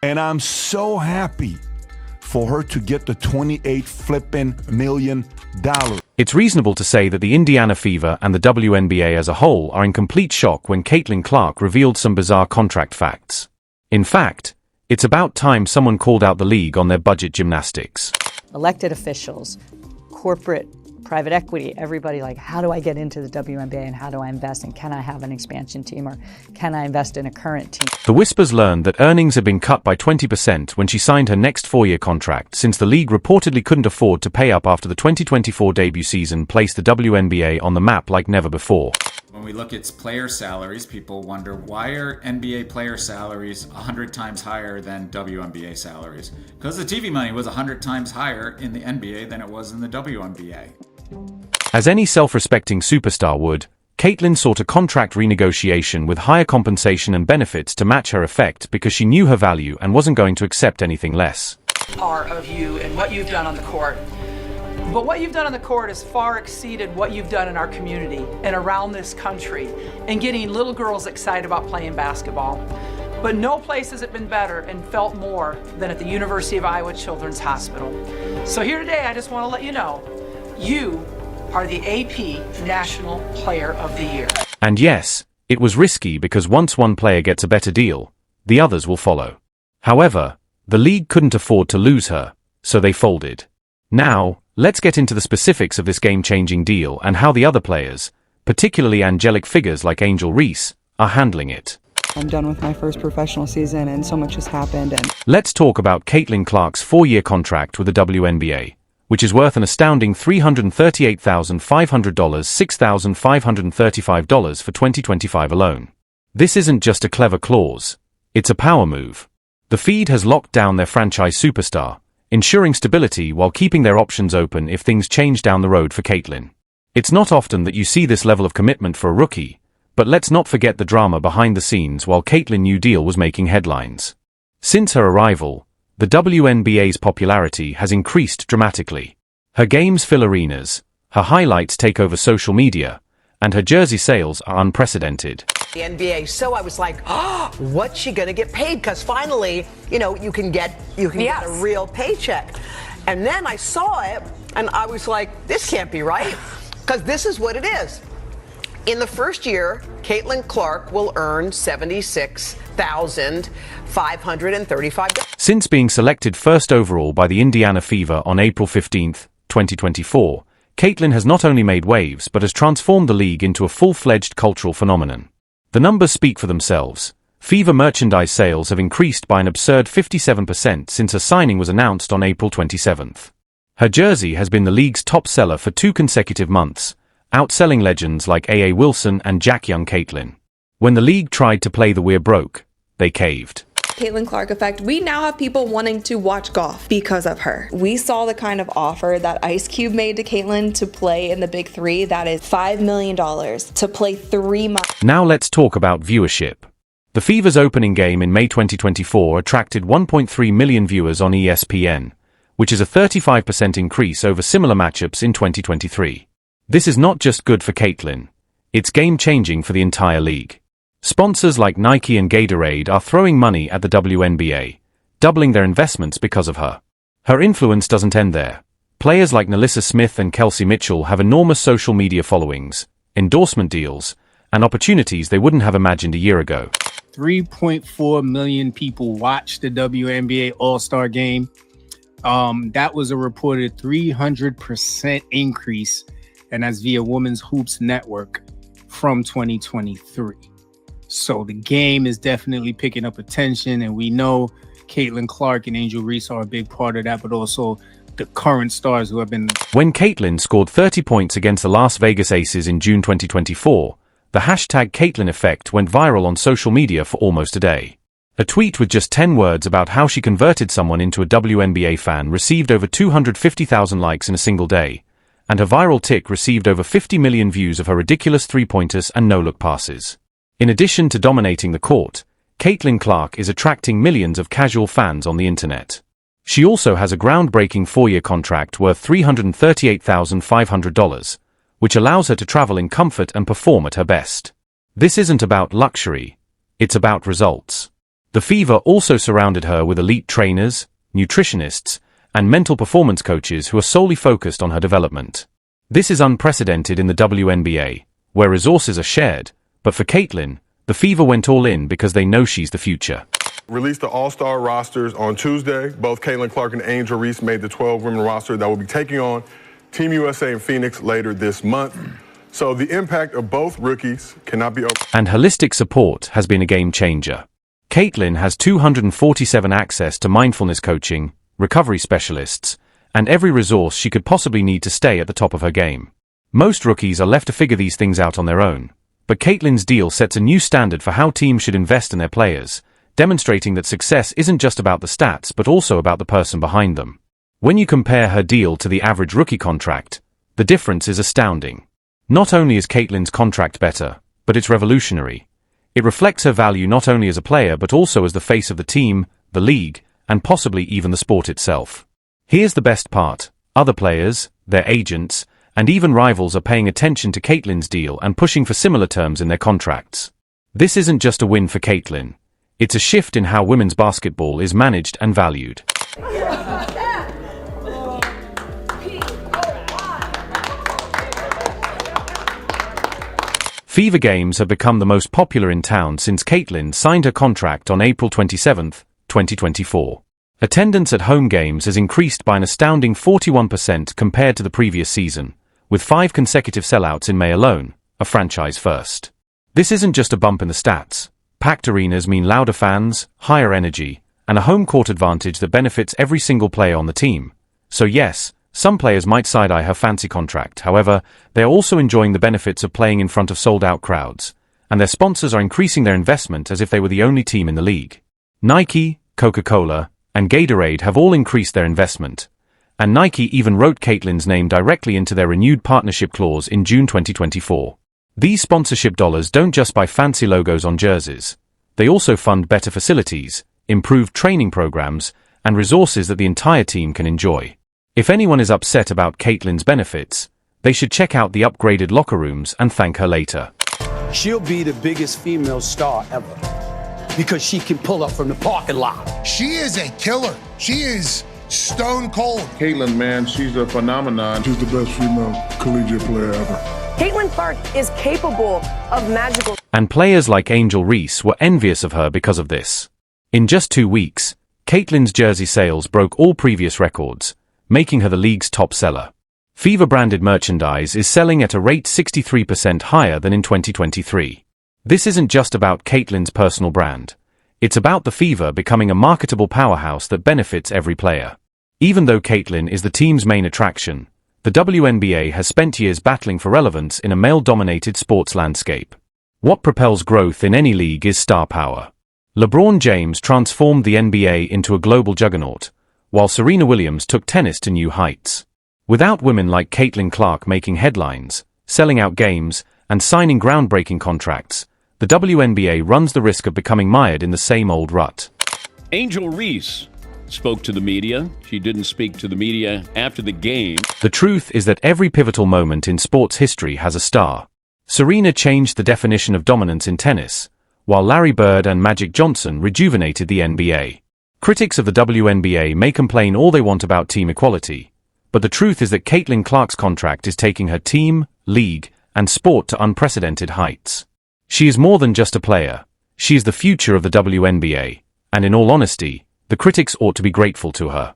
And I'm so happy for her to get the $28 flipping million. It's reasonable to say that the Indiana Fever and the WNBA as a whole are in complete shock when Caitlin Clark revealed some bizarre contract facts. In fact, it's about time someone called out the league on their budget gymnastics. Elected officials, corporate, private equity, everybody like, how do I get into the WNBA and how do I invest and can I have an expansion team or can I invest in a current team? The Whispers learned that earnings had been cut by 20% when she signed her next 4-year contract, since the league reportedly couldn't afford to pay up after the 2024 debut season placed the WNBA on the map like never before. When we look at player salaries, people wonder, why are NBA player salaries 100 times higher than WNBA salaries? Because the TV money was 100 times higher in the NBA than it was in the WNBA. As any self-respecting superstar would, Caitlin sought a contract renegotiation with higher compensation and benefits to match her effect because she knew her value and wasn't going to accept anything less. Part of you and what you've done on the court. But what you've done on the court has far exceeded what you've done in our community and around this country and getting little girls excited about playing basketball. But no place has it been better and felt more than at the University of Iowa Children's Hospital. So here today, I just want to let you know, you are the AP National Player of the Year. And yes, it was risky because once one player gets a better deal, the others will follow. However, the league couldn't afford to lose her, so they folded. Now, let's get into the specifics of this game-changing deal and how the other players, particularly angelic figures like Angel Reese, are handling it. I'm done with my first professional season and so much has happened. Let's talk about Caitlin Clark's 4-year contract with the WNBA, which is worth an astounding $338,500, $6,535 for 2025 alone. This isn't just a clever clause, it's a power move. The Feed has locked down their franchise superstar, ensuring stability while keeping their options open if things change down the road for Caitlin. It's not often that you see this level of commitment for a rookie, but let's not forget the drama behind the scenes while Caitlin's new deal was making headlines. Since her arrival, the WNBA's popularity has increased dramatically. Her games fill arenas, her highlights take over social media, and her jersey sales are unprecedented. The NBA, so I was like, oh, what's she gonna get paid? Because finally, you can get a real paycheck. And then I saw it, and I was like, this can't be right, because this is what it is. In the first year, Caitlin Clark will earn $76,535. Since being selected first overall by the Indiana Fever on April 15, 2024, Caitlin has not only made waves but has transformed the league into a full-fledged cultural phenomenon. The numbers speak for themselves. Fever merchandise sales have increased by an absurd 57% since her signing was announced on April 27. Her jersey has been the league's top seller for 2 consecutive months, outselling legends like A.A. Wilson and Jack Young Caitlin. When the league tried to play the "we're broke," they caved. Caitlin Clark effect. We now have people wanting to watch golf because of her. We saw the kind of offer that Ice Cube made to Caitlin to play in the Big Three. That is $5 million to play 3 months. Now let's talk about viewership. The Fever's opening game in May 2024 attracted 1.3 million viewers on ESPN, which is a 35% increase over similar matchups in 2023. This is not just good for Caitlin, it's game-changing for the entire league. Sponsors like Nike and Gatorade are throwing money at the WNBA, doubling their investments because of her. Her influence doesn't end there. Players like Nalissa Smith and Kelsey Mitchell have enormous social media followings, endorsement deals, and opportunities they wouldn't have imagined a year ago. 3.4 million people watched the WNBA All-Star Game. That was a reported 300% increase, and that's via Women's Hoops Network from 2023. So the game is definitely picking up attention, and we know Caitlin Clark and Angel Reese are a big part of that, but also the current stars who have been... When Caitlin scored 30 points against the Las Vegas Aces in June 2024, the hashtag Caitlin effect went viral on social media for almost a day. A tweet with just 10 words about how she converted someone into a WNBA fan received over 250,000 likes in a single day, and her viral tick received over 50 million views of her ridiculous three-pointers and no-look passes. In addition to dominating the court, Caitlin Clark is attracting millions of casual fans on the internet. She also has a groundbreaking 4-year contract worth $338,500, which allows her to travel in comfort and perform at her best. This isn't about luxury, it's about results. The Fever also surrounded her with elite trainers, nutritionists, and mental performance coaches who are solely focused on her development. This is unprecedented in the WNBA, where resources are shared, but for Caitlin, the Fever went all in because they know she's the future. Released the all-star rosters on Tuesday. Both Caitlin Clark and Angel Reese made the 12-women roster that will be taking on Team USA in Phoenix later this month. So the impact of both rookies cannot be over. And holistic support has been a game changer. Caitlin has 247 access to mindfulness coaching, recovery specialists, and every resource she could possibly need to stay at the top of her game. Most rookies are left to figure these things out on their own, but Caitlin's deal sets a new standard for how teams should invest in their players, demonstrating that success isn't just about the stats but also about the person behind them. When you compare her deal to the average rookie contract, the difference is astounding. Not only is Caitlin's contract better, but it's revolutionary. It reflects her value not only as a player but also as the face of the team, the league, and possibly even the sport itself. Here's the best part. Other players, their agents, and even rivals are paying attention to Caitlin's deal and pushing for similar terms in their contracts. This isn't just a win for Caitlin. It's a shift in how women's basketball is managed and valued. Fever games have become the most popular in town since Caitlin signed her contract on April 27, 2024. Attendance at home games has increased by an astounding 41% compared to the previous season, with 5 consecutive sellouts in May alone, a franchise first. This isn't just a bump in the stats. Packed arenas mean louder fans, higher energy, and a home court advantage that benefits every single player on the team. So yes, some players might side-eye her fancy contract. However, they are also enjoying the benefits of playing in front of sold-out crowds, and their sponsors are increasing their investment as if they were the only team in the league. Nike, Coca-Cola, and Gatorade have all increased their investment, and Nike even wrote Caitlin's name directly into their renewed partnership clause in June 2024. These sponsorship dollars don't just buy fancy logos on jerseys. They also fund better facilities, improved training programs, and resources that the entire team can enjoy. If anyone is upset about Caitlin's benefits, they should check out the upgraded locker rooms and thank her later. She'll be the biggest female star ever because she can pull up from the parking lot. She is a killer. She is stone cold. Caitlin, man, she's a phenomenon. She's the best female collegiate player ever. Caitlin Clark is capable of magical. And players like Angel Reese were envious of her because of this. In just 2 weeks, Caitlin's jersey sales broke all previous records, making her the league's top seller. Fever-branded merchandise is selling at a rate 63% higher than in 2023. This isn't just about Caitlin's personal brand. It's about the Fever becoming a marketable powerhouse that benefits every player. Even though Caitlin is the team's main attraction, the WNBA has spent years battling for relevance in a male-dominated sports landscape. What propels growth in any league is star power. LeBron James transformed the NBA into a global juggernaut, while Serena Williams took tennis to new heights. Without women like Caitlin Clark making headlines, selling out games, and signing groundbreaking contracts, the WNBA runs the risk of becoming mired in the same old rut. Angel Reese spoke to the media. She didn't speak to the media after the game. The truth is that every pivotal moment in sports history has a star. Serena changed the definition of dominance in tennis, while Larry Bird and Magic Johnson rejuvenated the NBA. Critics of the WNBA may complain all they want about team equality, but the truth is that Caitlin Clark's contract is taking her team, league, and sport to unprecedented heights. She is more than just a player. She is the future of the WNBA, and in all honesty, the critics ought to be grateful to her.